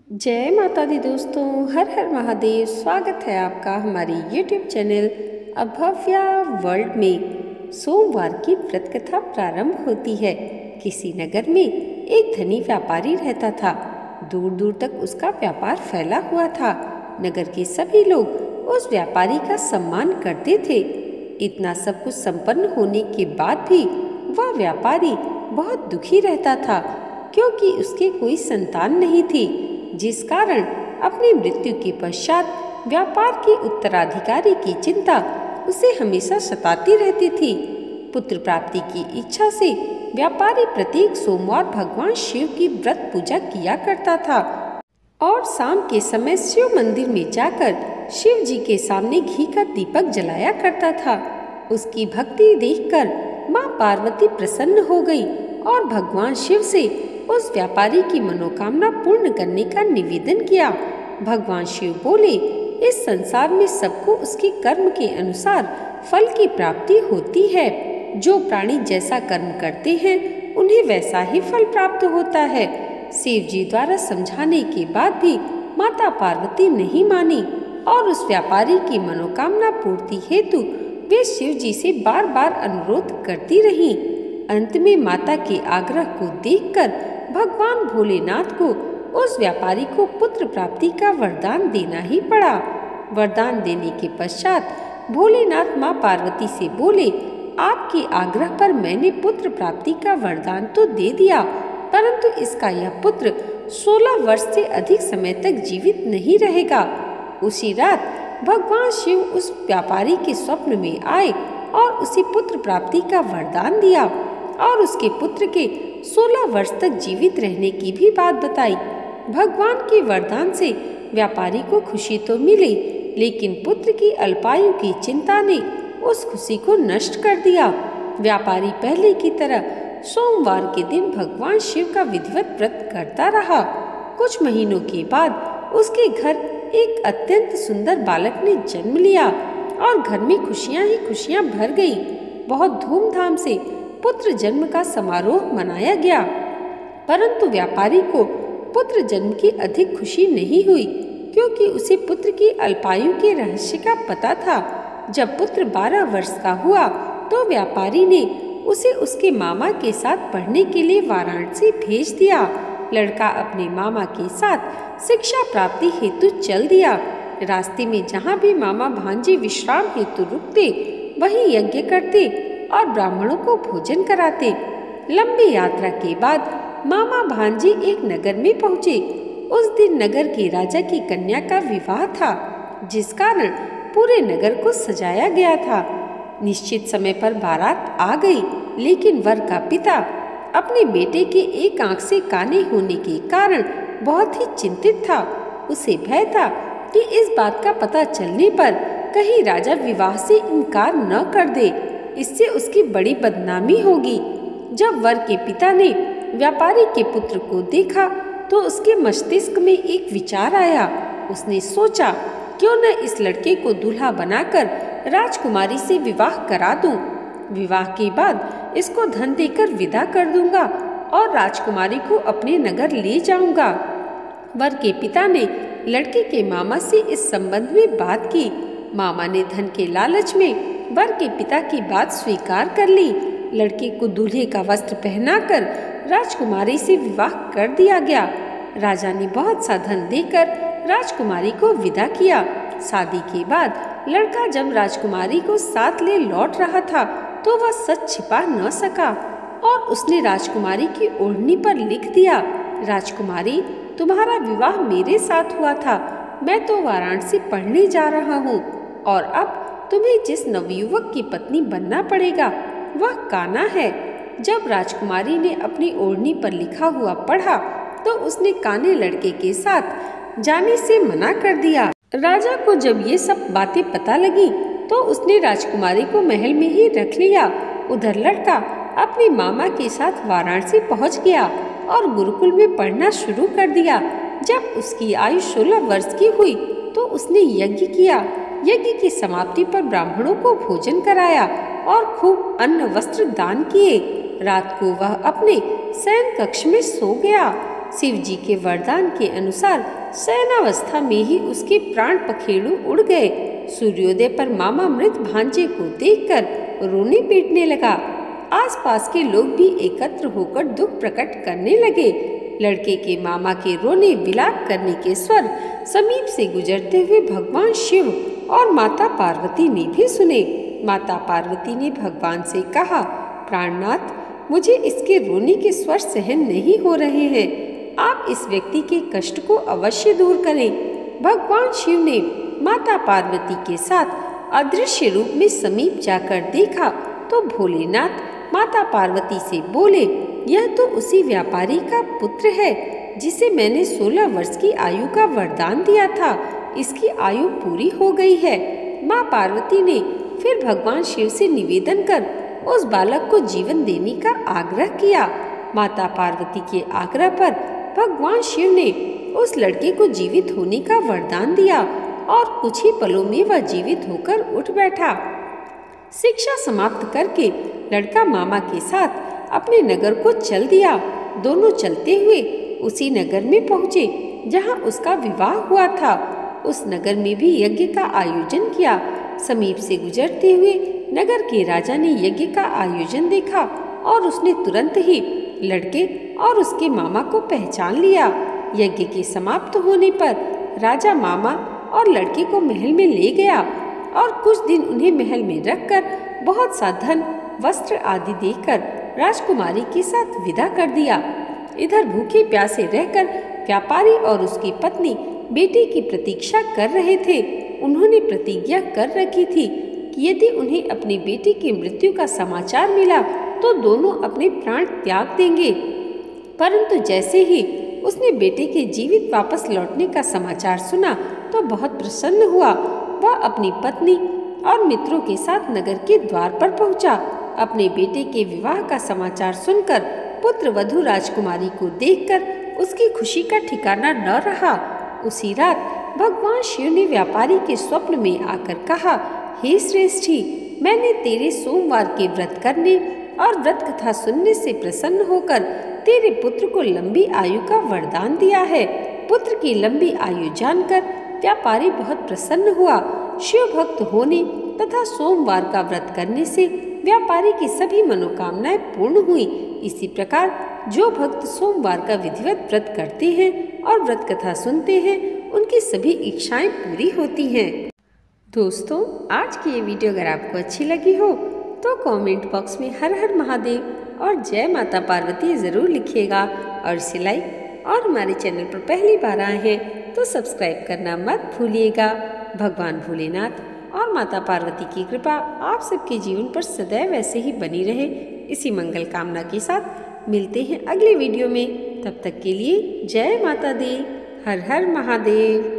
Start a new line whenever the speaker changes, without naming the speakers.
जय माता दी दोस्तों, हर हर महादेव। स्वागत है आपका हमारी YouTube चैनल अभव्या वर्ल्ड में। सोमवार की व्रत कथा प्रारंभ होती है। किसी नगर में एक धनी व्यापारी रहता था। दूर दूर तक उसका व्यापार फैला हुआ था। नगर के सभी लोग उस व्यापारी का सम्मान करते थे। इतना सब कुछ संपन्न होने के बाद भी वह व्यापारी बहुत दुखी रहता था, क्योंकि उसके कोई संतान नहीं थी, जिस कारण अपनी मृत्यु के पश्चात व्यापार के उत्तराधिकारी की चिंता उसे हमेशा सताती रहती थी। पुत्र प्राप्ति की इच्छा से व्यापारी प्रत्येक सोमवार भगवान शिव की व्रत पूजा किया करता था और शाम के समय शिव मंदिर में जाकर शिव जी के सामने घी का दीपक जलाया करता था। उसकी भक्ति देखकर माँ पार्वती प्रसन्न हो गई और भगवान शिव से उस व्यापारी की मनोकामना पूर्ण करने का निवेदन किया। भगवान शिव बोले, इस संसार में सबको उसके कर्म के अनुसार फल की प्राप्ति होती है। जो प्राणी जैसा कर्म करते हैं उन्हें वैसा ही फल प्राप्त होता है। शिव जी द्वारा समझाने के बाद भी माता पार्वती नहीं मानी और उस व्यापारी की मनोकामना पूर्ति हेतु वे शिव जी से बार बार अनुरोध करती रहीं। अंत में माता के आग्रह को देखकर भगवान भोलेनाथ को उस व्यापारी को पुत्र प्राप्ति का वरदान देना ही पड़ा। वरदान देने के पश्चात भोलेनाथ माँ पार्वती से बोले, आपके आग्रह पर मैंने पुत्र प्राप्ति का वरदान तो दे दिया, परंतु इसका यह पुत्र 16 वर्ष से अधिक समय तक जीवित नहीं रहेगा। उसी रात भगवान शिव उस व्यापारी के स्वप्न में आए और उसे पुत्र प्राप्ति का वरदान दिया और उसके पुत्र के 16 वर्ष तक जीवित रहने की भी बात बताई। भगवान के वरदान से व्यापारी को खुशी तो मिली, लेकिन पुत्र की अल्पायु की चिंता ने उस खुशी को नष्ट कर दिया। व्यापारी पहले की तरह सोमवार के दिन भगवान शिव का विधिवत व्रत करता रहा। कुछ महीनों के बाद उसके घर एक अत्यंत सुंदर बालक ने जन्म लिया और घर में खुशियां ही खुशियां भर गई। बहुत धूमधाम से पुत्र जन्म का समारोह मनाया गया, परंतु व्यापारी को पुत्र जन्म की अधिक खुशी नहीं हुई, क्योंकि उसे पुत्र की अल्पायु के रहस्य का पता था। जब पुत्र 12 वर्ष का हुआ तो व्यापारी ने उसे उसके मामा के साथ पढ़ने के लिए वाराणसी भेज दिया। लड़का अपने मामा के साथ शिक्षा प्राप्ति हेतु चल दिया। रास्ते में जहाँ भी मामा भांजे विश्राम हेतु रुकते, वहीं यज्ञ करते और ब्राह्मणों को भोजन कराते। लंबी यात्रा के बाद मामा भांजे एक नगर में पहुँचे। उस दिन नगर के राजा की कन्या का विवाह था, जिस कारण पूरे नगर को सजाया गया था। निश्चित समय पर बारात आ गई, लेकिन वर का पिता अपने बेटे के एक आंख से काने होने के कारण बहुत ही चिंतित था। उसे भय था कि इस बात का पता चलने पर कहीं राजा विवाह से इनकार न कर दे, इससे उसकी बड़ी बदनामी होगी। जब वर के पिता ने व्यापारी के पुत्र को देखा तो उसके मस्तिष्क में एक विचार आया। उसने सोचा, क्यों न इस लड़के को दूल्हा बनाकर राजकुमारी से विवाह करा दूं। विवाह के बाद इसको धन देकर विदा कर दूंगा और राजकुमारी को अपने नगर ले जाऊंगा। वर के पिता ने लड़के के मामा से इस संबंध में बात की। मामा ने धन के लालच में वर के पिता की बात स्वीकार कर ली। लड़के को दूल्हे का वस्त्र पहनाकर राजकुमारी से विवाह कर दिया गया। राजा ने बहुत सा धन देकर राजकुमारी को विदा किया। शादी के बाद लड़का जब राजकुमारी को साथ ले लौट रहा था तो वह सच छिपा न सका और उसने राजकुमारी की ओढ़नी पर लिख दिया, राजकुमारी, तुम्हारा विवाह मेरे साथ हुआ था। मैं तो वाराणसी पढ़ने जा रहा हूँ और अब तुम्हें जिस नवयुवक की पत्नी बनना पड़ेगा वह काना है। जब राजकुमारी ने अपनी ओढ़नी पर लिखा हुआ पढ़ा तो उसने काने लड़के के साथ जाने से मना कर दिया। राजा को जब ये सब बातें पता लगी तो उसने राजकुमारी को महल में ही रख लिया। उधर लड़का अपने मामा के साथ वाराणसी पहुंच गया और गुरुकुल में पढ़ना शुरू कर दिया। जब उसकी आयु 16 वर्ष की हुई तो उसने यज्ञ किया। यज्ञ की समाप्ति पर ब्राह्मणों को भोजन कराया और खूब अन्न वस्त्र दान किए। रात को वह अपने शयन कक्ष में सो गया। शिव जी के वरदान के अनुसार शयनावस्था में ही उसके प्राण पखेरु उड़ गए। सूर्योदय पर मामा मृत भांजे को देखकर रोने पीटने लगा। आसपास के लोग भी एकत्र होकर दुख प्रकट करने लगे। लड़के के मामा के रोने विलाप करने के स्वर समीप से गुजरते हुए भगवान शिव और माता पार्वती ने भी सुने। माता पार्वती ने भगवान से कहा, प्राणनाथ, मुझे इसके रोने के स्वर सहन नहीं हो रहे हैं। आप इस व्यक्ति के कष्ट को अवश्य दूर करें। भगवान शिव ने माता पार्वती के साथ अदृश्य रूप में समीप जाकर देखा तो भोलेनाथ माता पार्वती से बोले, यह तो उसी व्यापारी का पुत्र है जिसे मैंने 16 वर्ष की आयु का वरदान दिया था। इसकी आयु पूरी हो गई है। माँ पार्वती ने फिर भगवान शिव से निवेदन कर उस बालक को जीवन देने का आग्रह किया। माता पार्वती के आग्रह पर भगवान शिव ने उस लड़के को जीवित होने का वरदान दिया और कुछ ही पलों में वह जीवित होकर उठ बैठा। शिक्षा समाप्त करके लड़का मामा के साथ अपने नगर को चल दिया। दोनों चलते हुए उसी नगर में पहुँचे जहाँ उसका विवाह हुआ था। उस नगर में भी यज्ञ का आयोजन किया। समीप से गुजरते हुए नगर के राजा ने यज्ञ का आयोजन देखा और उसने तुरंत ही लड़के और उसके मामा को पहचान लिया। यज्ञ के समाप्त होने पर राजा मामा और लड़के को महल में ले गया और कुछ दिन उन्हें महल में रखकर बहुत सा धन, वस्त्र आदि देकर राजकुमारी के साथ विदा कर दिया। इधर भूखे प्यासे रहकर व्यापारी और उसकी पत्नी बेटे की प्रतीक्षा कर रहे थे। उन्होंने प्रतिज्ञा कर रखी थी कि यदि उन्हें अपने बेटे की मृत्यु का समाचार मिला तो दोनों अपने प्राण त्याग देंगे। परंतु जैसे ही उसने बेटे के जीवित वापस लौटने का समाचार सुना तो बहुत प्रसन्न हुआ। वह अपनी पत्नी और मित्रों के साथ नगर के द्वार पर पहुंचा। अपने बेटे के विवाह का समाचार सुनकर पुत्र वधू राजकुमारी को देखकर उसकी खुशी का ठिकाना न रहा। उसी रात भगवान शिव ने व्यापारी के स्वप्न में आकर कहा, हे श्रेष्ठी, मैंने तेरे सोमवार के व्रत करने और व्रत कथा सुनने से प्रसन्न होकर तेरे पुत्र को लंबी आयु का वरदान दिया है। पुत्र की लंबी आयु जानकर व्यापारी बहुत प्रसन्न हुआ। शिव भक्त होने तथा सोमवार का व्रत करने से व्यापारी की सभी मनोकामनाएं पूर्ण हुई। इसी प्रकार जो भक्त सोमवार का विधिवत व्रत करते हैं और व्रत कथा सुनते हैं, उनकी सभी इच्छाएं पूरी होती हैं। दोस्तों, आज की ये वीडियो अगर आपको अच्छी लगी हो तो कमेंट बॉक्स में हर हर महादेव और जय माता पार्वती ज़रूर लिखिएगा और इसे लाइक और हमारे चैनल पर पहली बार आए हैं तो सब्सक्राइब करना मत भूलिएगा। भगवान भोलेनाथ और माता पार्वती की कृपा आप सबके जीवन पर सदैव ऐसे ही बनी रहे, इसी मंगल कामना के साथ मिलते हैं अगले वीडियो में। तब तक के लिए जय माता दी, हर हर महादेव।